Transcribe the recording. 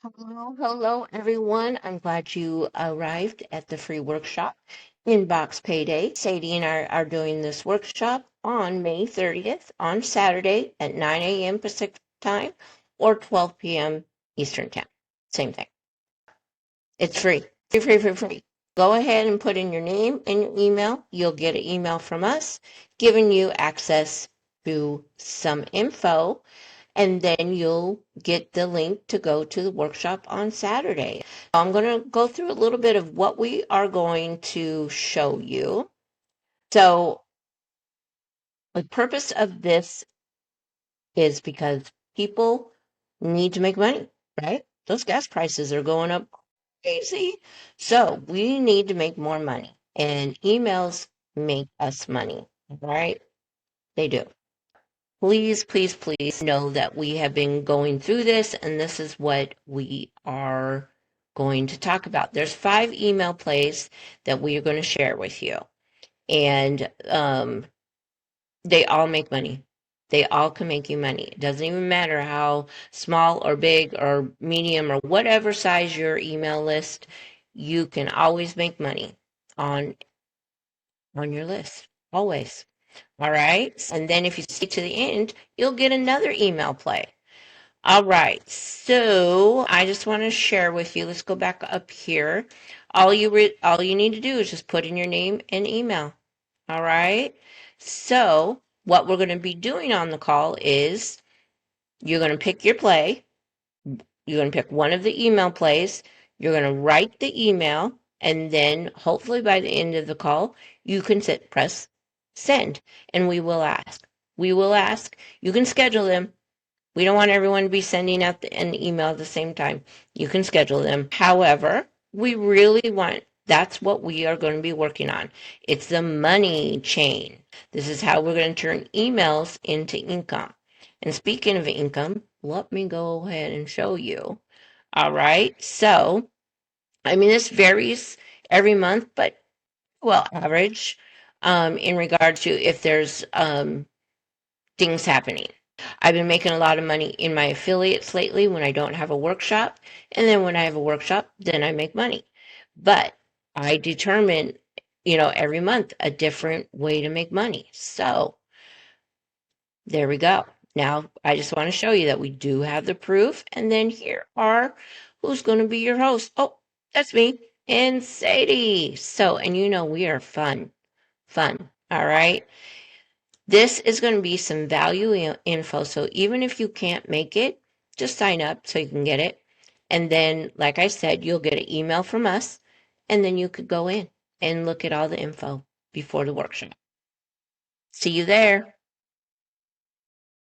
Hello, everyone. I'm glad you arrived at the free workshop, Inbox Payday. Sadie and I are doing this workshop on May 30th on Saturday at 9 a.m. Pacific time or 12 p.m. Eastern time. Same thing. It's free. Free, free, free, free. Go ahead and put in your name and your email. You'll get an email from us giving you access to some info, and then you'll get the link to go to the workshop on Saturday. I'm going to go through a little bit of what we are going to show you. So, the purpose of this is because people need to make money, right? Those gas prices are going up crazy. So, we need to make more money, and emails make us money, right? They do. Please, please, please know that we have been going through this, and this is what we are going to talk about. There's 5 email plays that we are going to share with you, and they all make money. They all can make you money. It doesn't even matter how small or big or medium or whatever size your email list, you can always make money on your list. Always. All right. And then if you stay to the end, you'll get another email play. All right. So I just want to share with you. Let's go back up here. All you need to do is just put in your name and email. All right. So what we're going to be doing on the call is you're going to pick your play. You're going to pick one of the email plays. You're going to write the email, and then hopefully by the end of the call, you can press send, and we will ask. We will ask. You can schedule them. We don't want everyone to be sending out an email at the same time. You can schedule them. However, we really want, that's what we are going to be working on. It's the money chain. This is how we're going to turn emails into income. And speaking of income, let me go ahead and show you. All right. So, I mean, this varies every month, but well, average in regards to if there's things happening. I've been making a lot of money in my affiliates lately when I don't have a workshop. And then when I have a workshop, then I make money. But I determine, every month a different way to make money. So there we go. Now I just want to show you that we do have the proof. And then here are who's going to be your host. Oh, that's me and Sadie. So, and we are fun. Fun. All right. This is going to be some value info. So even if you can't make it, just sign up so you can get it. And then, like I said, you'll get an email from us, and then you could go in and look at all the info before the workshop. See you there.